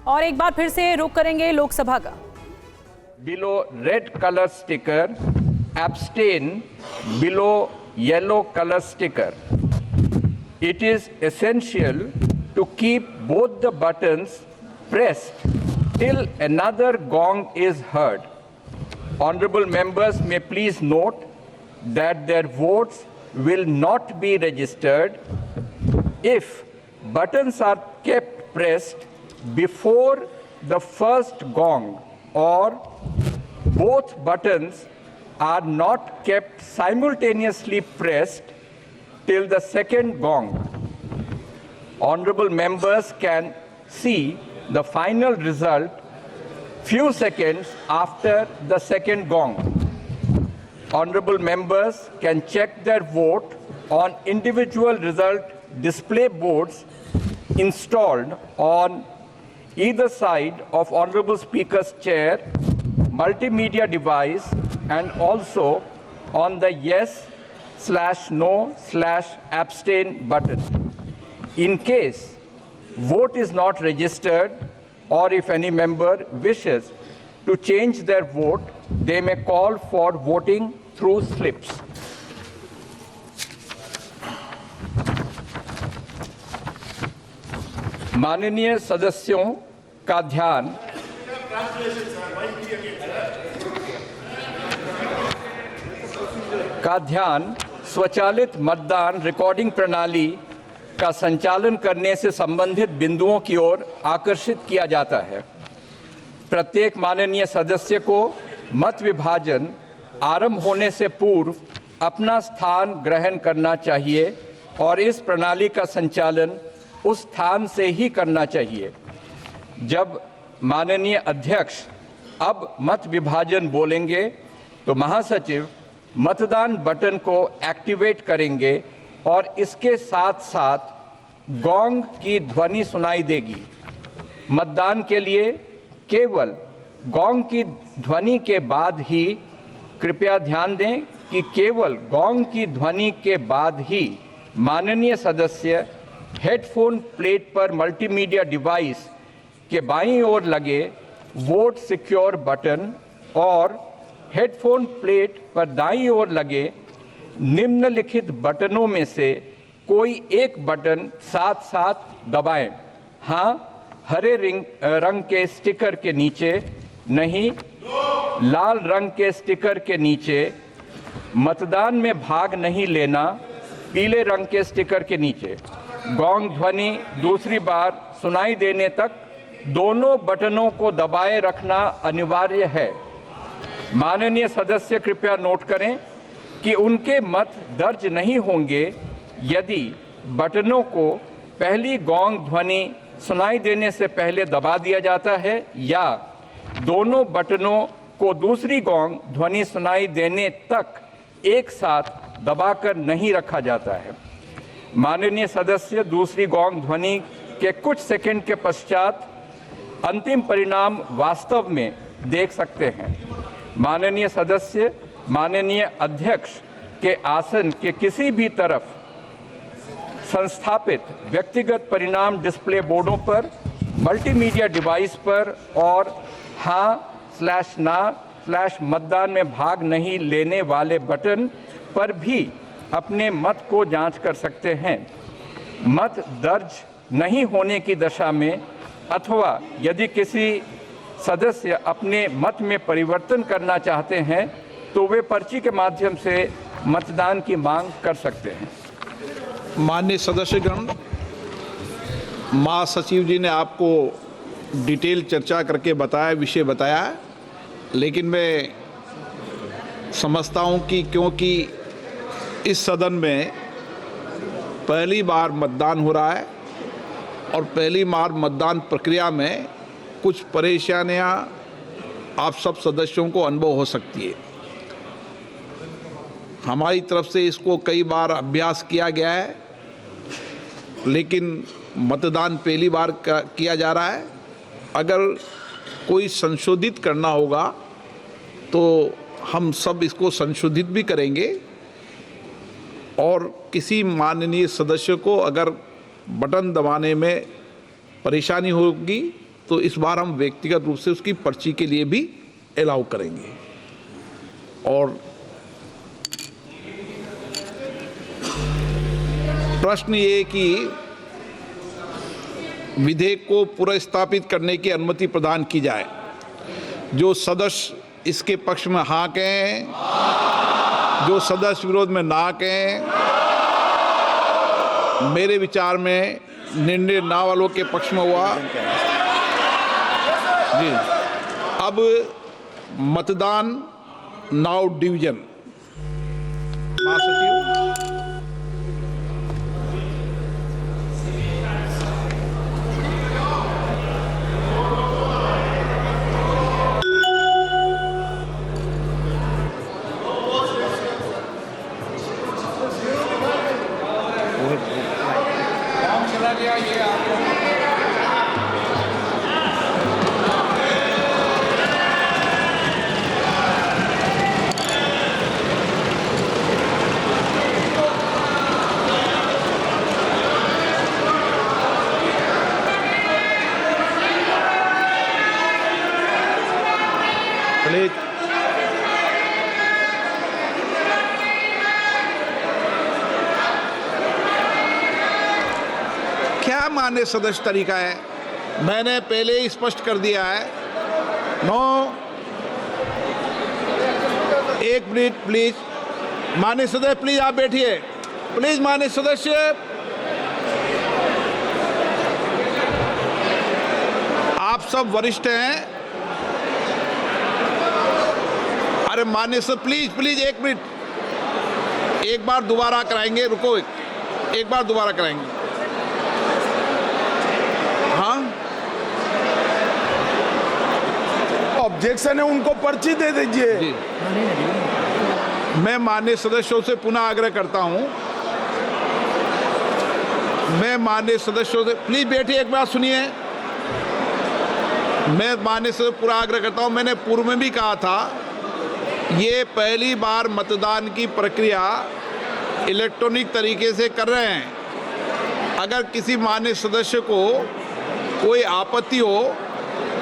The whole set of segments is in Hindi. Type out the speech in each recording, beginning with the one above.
और एक बार फिर से रुख करेंगे लोकसभा का। Below red color sticker, abstain below yellow color sticker. It is essential to keep both the buttons pressed till another gong is heard. Honorable members may please note that their votes will not be registered if buttons are kept pressed before the first gong or both buttons are not kept simultaneously pressed till the second gong. Honorable members can see the final result few seconds after the second gong. Honorable members can check their vote on individual result display boards installed on either side of Honorable Speaker's chair, multimedia device, and also on the yes/no/abstain button. In case vote is not registered, or if any member wishes to change their vote, they may call for voting through slips. माननीय सदस्यों का ध्यान स्वचालित मतदान रिकॉर्डिंग प्रणाली का संचालन करने से संबंधित बिंदुओं की ओर आकर्षित किया जाता है। प्रत्येक माननीय सदस्य को मत विभाजन आरंभ होने से पूर्व अपना स्थान ग्रहण करना चाहिए और इस प्रणाली का संचालन उस स्थान से ही करना चाहिए। जब माननीय अध्यक्ष अब मत विभाजन बोलेंगे तो महासचिव मतदान बटन को एक्टिवेट करेंगे और इसके साथ साथ गोंग की ध्वनि सुनाई देगी। मतदान के लिए केवल गोंग की ध्वनि के बाद ही, कृपया ध्यान दें कि केवल गोंग की ध्वनि के बाद ही माननीय सदस्य हेडफोन प्लेट पर मल्टीमीडिया डिवाइस के बाईं ओर लगे वोट सिक्योर बटन और हेडफोन प्लेट पर दाईं ओर लगे निम्नलिखित बटनों में से कोई एक बटन साथ साथ दबाएं। हाँ, हरे रंग के स्टिकर के नीचे नहीं, लाल रंग के स्टिकर के नीचे। मतदान में भाग नहीं लेना, पीले रंग के स्टिकर के नीचे। गोंग ध्वनि दूसरी बार सुनाई देने तक दोनों बटनों को दबाए रखना अनिवार्य है। माननीय सदस्य कृपया नोट करें कि उनके मत दर्ज नहीं होंगे यदि बटनों को पहली गोंग ध्वनि सुनाई देने से पहले दबा दिया जाता है या दोनों बटनों को दूसरी गोंग ध्वनि सुनाई देने तक एक साथ दबाकर नहीं रखा जाता है। माननीय सदस्य दूसरी गोंग ध्वनि के कुछ सेकंड के पश्चात अंतिम परिणाम वास्तव में देख सकते हैं। माननीय सदस्य माननीय अध्यक्ष के आसन के किसी भी तरफ संस्थापित व्यक्तिगत परिणाम डिस्प्ले बोर्डों पर, मल्टीमीडिया डिवाइस पर और हाँ/ना/मतदान में भाग नहीं लेने वाले बटन पर भी अपने मत को जांच कर सकते हैं। मत दर्ज नहीं होने की दशा में अथवा यदि किसी सदस्य अपने मत में परिवर्तन करना चाहते हैं तो वे पर्ची के माध्यम से मतदान की मांग कर सकते हैं। माननीय सदस्यगण, महासचिव जी ने आपको डिटेल चर्चा करके विषय बताया, लेकिन मैं समझता हूं कि क्योंकि इस सदन में पहली बार मतदान हो रहा है और पहली बार मतदान प्रक्रिया में कुछ परेशानियां आप सब सदस्यों को अनुभव हो सकती है। हमारी तरफ से इसको कई बार अभ्यास किया गया है, लेकिन मतदान पहली बार किया जा रहा है। अगर कोई संशोधित करना होगा तो हम सब इसको संशोधित भी करेंगे और किसी माननीय सदस्य को अगर बटन दबाने में परेशानी होगी तो इस बार हम व्यक्तिगत रूप से उसकी पर्ची के लिए भी अलाउ करेंगे। और प्रश्न ये कि विधेयक को पुनर्स्थापित करने की अनुमति प्रदान की जाए। जो सदस्य इसके पक्ष में हाँ कहें, जो सदस्य विरोध में ना कहें। मेरे विचार में निर्णय ना वालों के पक्ष में हुआ। जी, अब मतदान नाउ डिवीजन। महासचिव, प्लीज। क्या मान्य सदस्य तरीका है? मैंने पहले ही स्पष्ट कर दिया है। नो, एक मिनट प्लीज। मान्य सदस्य प्लीज आप बैठिए। प्लीज मान्य सदस्य, आप सब वरिष्ठ हैं। अरे मान्य सर प्लीज प्लीज एक मिनट, एक बार दोबारा कराएंगे। रुको, एक बार दोबारा कराएंगे। हाँ, ऑब्जेक्शन है, उनको पर्ची दे दीजिए। मैं माननीय सदस्यों से पुनः आग्रह करता हूं। मैं माननीय सदस्यों से, प्लीज बैठिए, एक बार सुनिए। मैं माननीय से पूरा आग्रह करता हूं। मैंने पूर्व में भी कहा था, ये पहली बार मतदान की प्रक्रिया इलेक्ट्रॉनिक तरीके से कर रहे हैं। अगर किसी माननीय सदस्य को कोई आपत्ति हो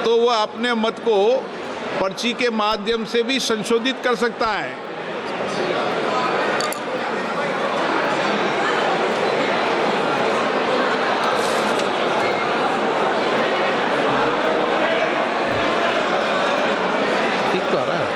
तो वह अपने मत को पर्ची के माध्यम से भी संशोधित कर सकता है। ठीक तो आ रहा है।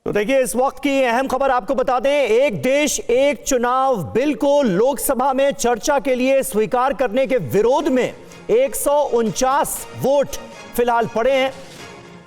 तो देखिए, इस वक्त की अहम खबर आपको बता दें। एक देश एक चुनाव बिल को लोकसभा में चर्चा के लिए स्वीकार करने के विरोध में 149 वोट फिलहाल पड़े हैं।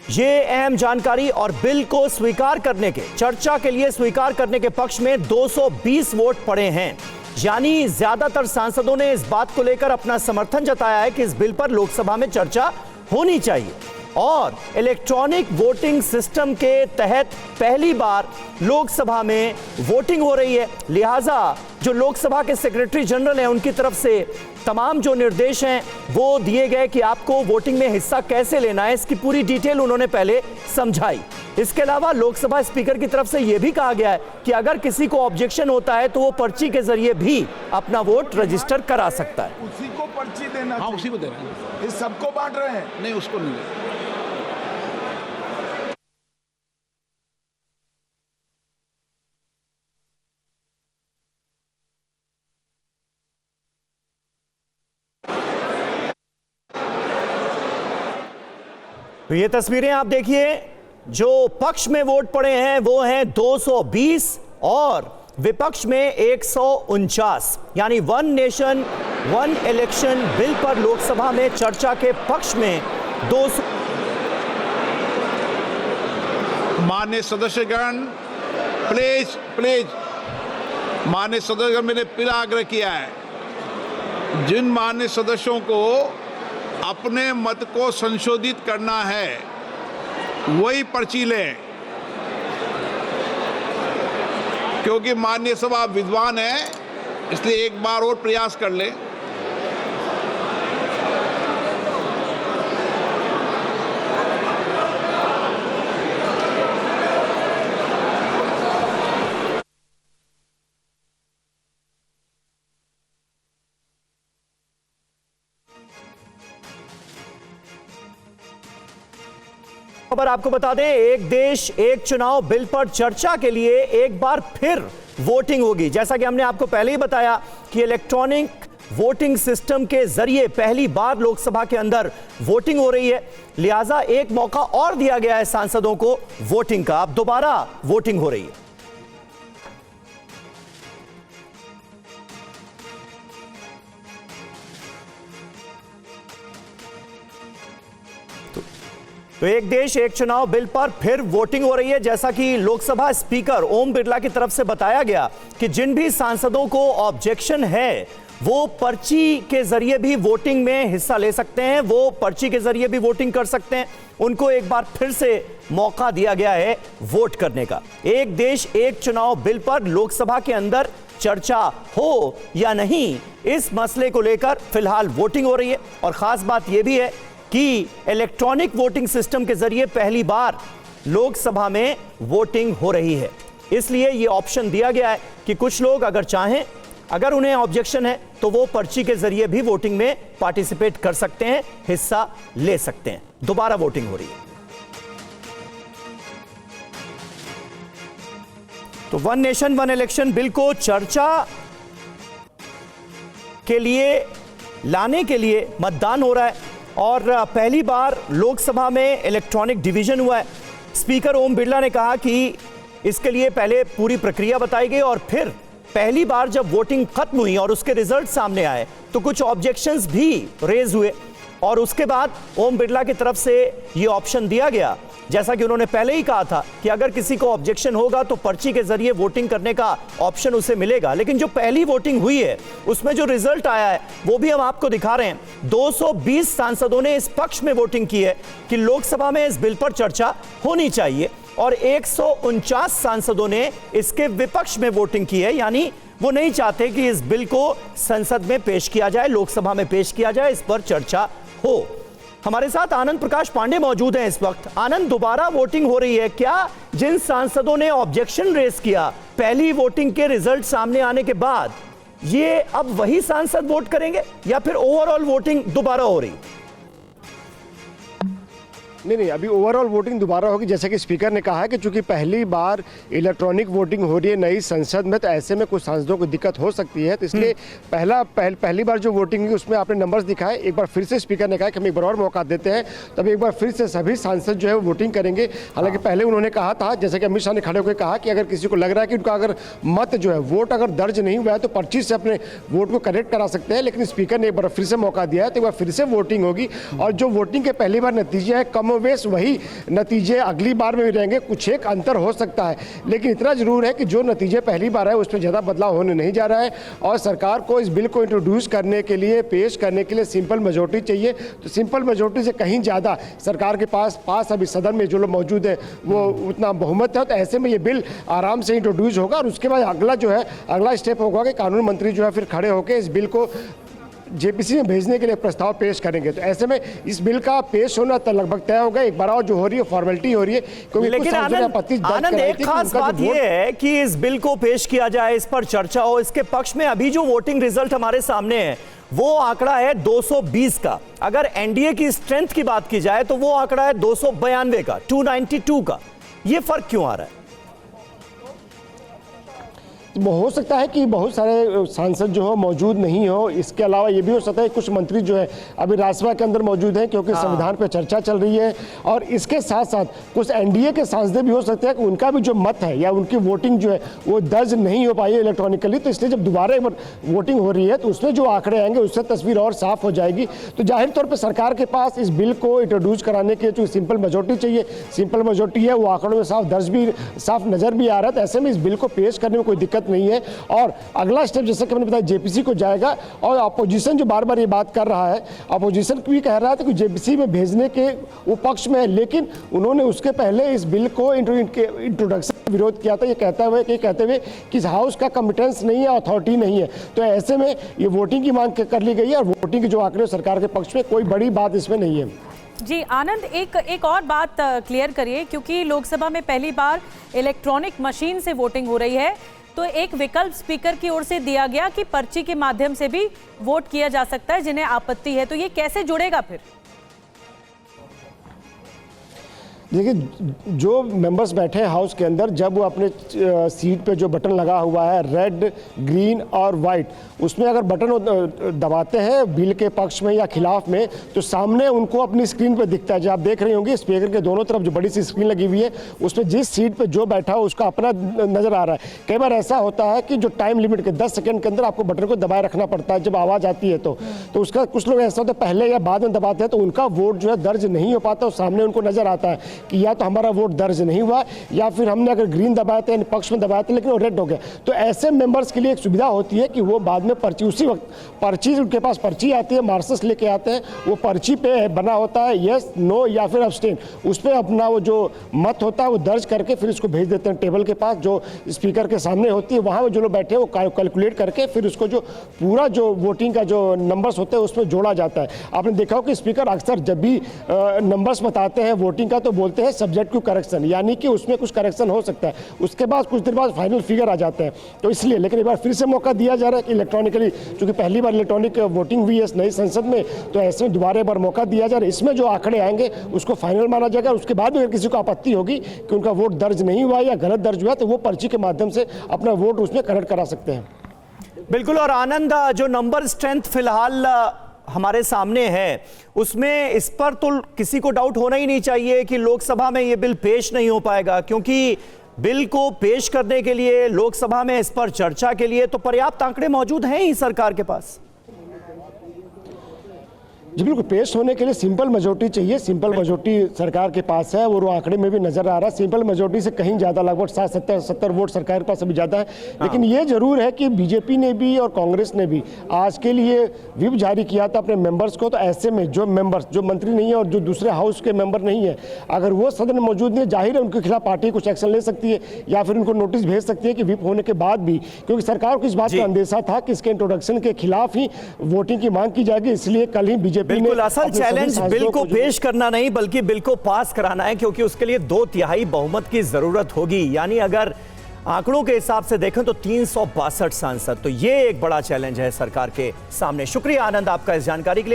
ये अहम जानकारी। और बिल को स्वीकार करने के, चर्चा के लिए स्वीकार करने के पक्ष में 220 वोट पड़े हैं। यानी ज्यादातर सांसदों ने इस बात को लेकर अपना समर्थन जताया है कि इस बिल पर लोकसभा में चर्चा होनी चाहिए। और इलेक्ट्रॉनिक वोटिंग सिस्टम के तहत पहली बार लोकसभा में वोटिंग हो रही है। लिहाजा जो लोकसभा के सेक्रेटरी जनरल हैं, उनकी तरफ से तमाम जो निर्देश हैं वो दिए गए कि आपको वोटिंग में हिस्सा कैसे लेना है, इसकी पूरी डिटेल उन्होंने पहले समझाई। इसके अलावा लोकसभा स्पीकर की तरफ से यह भी कहा गया है कि अगर किसी को ऑब्जेक्शन होता है तो वो पर्ची के जरिए भी अपना वोट रजिस्टर करा सकता है। उसी को पर्ची देना। हाँ, उसी को दे रहे हैं। इस सबको बांट रहे हैं? नहीं, उसको नहीं। तो ये तस्वीरें आप देखिए। जो पक्ष में वोट पड़े हैं वो हैं 220 और विपक्ष में 149। यानी one nation one election bill पर लोकसभा में चर्चा के पक्ष में 200। माननीय सदस्यगण प्लीज प्लीज, माननीय सदस्यगण, मैंने फिर आग्रह किया है, जिन माननीय सदस्यों को अपने मत को संशोधित करना है वही पर्ची लें, क्योंकि माननीय सभा आप विद्वान हैं, इसलिए एक बार और प्रयास कर लें। खबर आपको बता दें, एक देश एक चुनाव बिल पर चर्चा के लिए एक बार फिर वोटिंग होगी। जैसा कि हमने आपको पहले ही बताया कि इलेक्ट्रॉनिक वोटिंग सिस्टम के जरिए पहली बार लोकसभा के अंदर वोटिंग हो रही है, लिहाजा एक मौका और दिया गया है सांसदों को वोटिंग का। अब दोबारा वोटिंग हो रही है। तो एक देश एक चुनाव बिल पर फिर वोटिंग हो रही है। जैसा कि लोकसभा स्पीकर ओम बिरला की तरफ से बताया गया कि जिन भी सांसदों को ऑब्जेक्शन है वो पर्ची के जरिए भी वोटिंग में हिस्सा ले सकते हैं, वो पर्ची के जरिए भी वोटिंग कर सकते हैं। उनको एक बार फिर से मौका दिया गया है वोट करने का। एक देश एक चुनाव बिल पर लोकसभा के अंदर चर्चा हो या नहीं, इस मसले को लेकर फिलहाल वोटिंग हो रही है। और खास बात यह भी है कि इलेक्ट्रॉनिक वोटिंग सिस्टम के जरिए पहली बार लोकसभा में वोटिंग हो रही है। इसलिए यह ऑप्शन दिया गया है कि कुछ लोग अगर चाहें, अगर उन्हें ऑब्जेक्शन है तो वो पर्ची के जरिए भी वोटिंग में पार्टिसिपेट कर सकते हैं, हिस्सा ले सकते हैं। दोबारा वोटिंग हो रही है। तो one nation one election bill को चर्चा के लिए लाने के लिए मतदान हो रहा है और पहली बार लोकसभा में इलेक्ट्रॉनिक डिवीजन हुआ है। स्पीकर ओम बिरला ने कहा कि इसके लिए पहले पूरी प्रक्रिया बताई गई और फिर पहली बार जब वोटिंग खत्म हुई और उसके रिजल्ट सामने आए तो कुछ ऑब्जेक्शंस भी रेज हुए और उसके बाद ओम बिरला की तरफ से यह ऑप्शन दिया गया, जैसा कि उन्होंने पहले ही कहा था कि अगर किसी को ऑब्जेक्शन होगा तो पर्ची के जरिए वोटिंग करने का ऑप्शन उसे मिलेगा। लेकिन जो पहली वोटिंग हुई है उसमें जो रिजल्ट आया है वो भी हम आपको दिखा रहे हैं। 220 सांसदों ने इस पक्ष में वोटिंग की है कि लोकसभा में इस बिल पर चर्चा होनी चाहिए और 149 सांसदों ने इसके विपक्ष में वोटिंग की है, यानी वो नहीं चाहते कि इस बिल को संसद में पेश किया जाए, लोकसभा में पेश किया जाए, इस पर चर्चा हो। हमारे साथ आनंद प्रकाश पांडे मौजूद हैं इस वक्त। आनंद, दोबारा वोटिंग हो रही है, क्या जिन सांसदों ने ऑब्जेक्शन रेज किया पहली वोटिंग के रिजल्ट सामने आने के बाद, ये अब वही सांसद वोट करेंगे या फिर ओवरऑल वोटिंग दोबारा हो रही? नहीं, अभी ओवरऑल वोटिंग दोबारा होगी। जैसे कि स्पीकर ने कहा है कि चूंकि पहली बार इलेक्ट्रॉनिक वोटिंग हो रही है नई संसद में, तो ऐसे में कुछ सांसदों को दिक्कत हो सकती है, तो इसलिए पहली बार जो वोटिंग हुई उसमें आपने नंबर्स दिखाए। एक बार फिर से स्पीकर ने कहा कि हम एक बार और मौका देते हैं, तब एक बार फिर से सभी सांसद जो है वो वोटिंग करेंगे। हालांकि पहले उन्होंने कहा था, जैसे कि अमित शाह ने खड़े होकर कहा कि अगर किसी को लग रहा है कि उनका अगर मत जो है वोट अगर दर्ज नहीं हुआ है तो पर्ची से अपने वोट को करेक्ट करा सकते हैं, लेकिन स्पीकर ने एक बार फिर से मौका दिया है, तो एक बार फिर से वोटिंग होगी। और जो वोटिंग के पहली बार नतीजे हैं कमोवेश वही नतीजे अगली बार में भी रहेंगे, कुछ एक अंतर हो सकता है, लेकिन इतना जरूर है कि जो नतीजे पहली बार है उसमें ज़्यादा बदलाव होने नहीं जा रहा है। और सरकार को इस बिल को इंट्रोड्यूस करने के लिए, पेश करने के लिए सिंपल मेजोरिटी चाहिए, तो सिंपल मेजोरिटी से कहीं ज़्यादा सरकार के पास अभी सदन में जो लोग मौजूद है वो उतना बहुमत है, तो ऐसे में ये बिल आराम से इंट्रोड्यूस होगा। और उसके बाद अगला स्टेप होगा कि कानून मंत्री जो है फिर खड़े होकर इस बिल को जेपीसी में भेजने के लिए प्रस्ताव पेश करेंगे। तो ऐसे में इस बिल का पेश होना तो लगभग तय होगा। एक बार और जो हो रही है फॉर्मेलिटी हो रही है, क्योंकि लेकिन आनंद एक खास बात यह है कि इस बिल को पेश किया जाए, इस पर चर्चा हो, इसके पक्ष में अभी जो वोटिंग रिजल्ट हमारे सामने है वो आंकड़ा है 220 का। अगर एनडीए की स्ट्रेंथ की बात की जाए तो वो आंकड़ा है 292 का, 292 का। ये फर्क क्यों आ रहा है? हो सकता है कि बहुत सारे सांसद जो हो मौजूद नहीं हो, इसके अलावा ये भी हो सकता है कुछ मंत्री जो है अभी राज्यसभा के अंदर मौजूद हैं क्योंकि संविधान पर चर्चा चल रही है, और इसके साथ साथ कुछ एनडीए के सांसद भी हो सकते हैं कि उनका भी जो मत है या उनकी वोटिंग जो है वो दर्ज नहीं हो पाई है इलेक्ट्रॉनिकली। तो इसलिए जब दोबारा एक बार वोटिंग हो रही है तो उसमें जो आंकड़े आएंगे उससे तस्वीर और साफ हो जाएगी। तो जाहिर तौर पर सरकार के पास इस बिल को इंट्रोड्यूस कराने के जो सिंपल मेजोरिटी चाहिए, सिंपल मेजोरिटी है, वो आंकड़ों में साफ नजर भी आ रहा है। तो ऐसे में इस बिल को पेश करने में कोई दिक्कत नहीं है। और अगला स्टेप जैसे कि मैंने बताया जेपीसी को जाएगा, और अपोजिशन जो बार बार ये बात कर रहा है, अपोजिशन भी कह रहा था कि जेपीसी में भेजने के वो पक्ष में है, लेकिन उन्होंने उसके पहले इस बिल को इंट्रोडक्शन विरोध किया था, ये कहते हुए कि इस हाउस का कॉम्पिटेंस नहीं है, अथॉरिटी नहीं है। तो ऐसे में ये वोटिंग की मांग कर ली गई है और वोटिंग के जो आंकड़े सरकार के पक्ष में, कोई बड़ी बात इसमें नहीं है। जी आनंद, एक और बात क्लियर करिए, क्योंकि लोकसभा में पहली बार इलेक्ट्रॉनिक मशीन से वोटिंग हो रही है, तो एक विकल्प स्पीकर की ओर से दिया गया कि पर्ची के माध्यम से भी वोट किया जा सकता है जिन्हें आपत्ति है, तो ये कैसे जुड़ेगा फिर? देखिए जो मेंबर्स बैठे हैं हाउस के अंदर, जब वो अपने सीट पे जो बटन लगा हुआ है रेड, ग्रीन और वाइट, उसमें अगर बटन दबाते हैं बिल के पक्ष में या खिलाफ में, तो सामने उनको अपनी स्क्रीन पे दिखता है। जो आप देख रहे होंगे स्पीकर के दोनों तरफ जो बड़ी सी स्क्रीन लगी हुई है, उसमें जिस सीट पे जो बैठा हो उसका अपना नजर आ रहा है। कई बार ऐसा होता है कि जो टाइम लिमिट के 10 सेकंड के अंदर आपको बटन को दबाए रखना पड़ता है जब आवाज़ आती है, तो उसका कुछ लोग ऐसा होता है पहले या बाद में दबाते हैं तो उनका वोट जो है दर्ज नहीं हो पाता, और सामने उनको नजर आता है कि या तो हमारा वोट दर्ज नहीं हुआ, या फिर हमने अगर ग्रीन दबाया था यानी पक्ष में दबाया था लेकिन वो रेड हो गया। तो ऐसे मेंबर्स के लिए एक सुविधा होती है कि वो बाद में पर्ची, उसी वक्त पर्ची, उनके पास पर्ची आती है, मार्क्स लेके आते हैं, वो पर्ची पे बना होता है यस, नो या फिर अब्सटेन, उस पर अपना वो जो मत होता है वो दर्ज करके फिर उसको भेज देते हैं टेबल के पास जो स्पीकर के सामने होती है। वहाँ जो लोग बैठे हैं वो कैलकुलेट करके फिर उसको जो पूरा जो वोटिंग का जो नंबर्स होते हैं उसमें जोड़ा जाता है। आपने देखा हो कि स्पीकर अक्सर जब भी नंबर्स बताते हैं वोटिंग का तो बोलते हैं सब्जेक्ट टू करेक्शन, यानी कि उसमें कुछ करेक्शन हो सकता है, उसके बाद कुछ देर बाद फाइनल फिगर आ जाता है। तो इसलिए लेकिन एक बार फिर से मौका दिया जा रहा है कि इलेक्ट्रॉनिकली, चूंकि पहली बार इलेक्ट्रॉनिक वोटिंग हुई है इस नई संसद में, तो ऐसे में दोबारा एक बार मौका दिया जा रहा है। इसमें जो आंकड़े आएंगे उसको फाइनल माना जाएगा। उसके बाद अगर किसी को आपत्ति होगी कि उनका वोट दर्ज नहीं हुआ या गलत दर्ज हुआ, तो वो पर्ची के माध्यम से अपना वोट उसमें करेक्ट करा सकते हैं। बिल्कुल। और आनंद, जो नंबर स्ट्रेंथ फिलहाल हमारे सामने है, उसमें इस पर तो किसी को डाउट होना ही नहीं चाहिए कि लोकसभा में यह बिल पेश नहीं हो पाएगा, क्योंकि बिल को पेश करने के लिए लोकसभा में इस पर चर्चा के लिए तो पर्याप्त आंकड़े मौजूद हैं ही सरकार के पास। जी बिल्कुल, पेश होने के लिए सिंपल मेजोरिटी चाहिए। सिंपल मेजोरिटी सरकार के पास है, वो आंकड़े में भी नजर आ रहा है। सिंपल मेजोरिटी से कहीं ज़्यादा, लगभग 60-70 वोट सरकार के पास अभी ज़्यादा है। लेकिन ये जरूर है कि बीजेपी ने भी और कांग्रेस ने भी आज के लिए व्हिप जारी किया था अपने मेंबर्स को। तो ऐसे में जो मेंबर्स, जो मंत्री नहीं है और जो दूसरे हाउस के मेंबर नहीं है, अगर वो सदन में मौजूद नहीं, जाहिर है उनके खिलाफ पार्टी कुछ एक्शन ले सकती है या फिर उनको नोटिस भेज सकती है कि व्हिप होने के बाद भी, क्योंकि सरकार को इस बात का अंदेशा था कि इसके इंट्रोडक्शन के खिलाफ ही वोटिंग की मांग की जाएगी। इसलिए कल ही बीजेपी ने असल चैलेंज बिल को पेश करना नहीं बल्कि बिल को पास कराना है, क्योंकि उसके लिए 2/3 बहुमत की जरूरत होगी। यानी अगर आंकड़ों के हिसाब से देखें तो 362 सांसद, तो ये एक बड़ा चैलेंज है सरकार के सामने। शुक्रिया आनंद आपका इस जानकारी के लिए।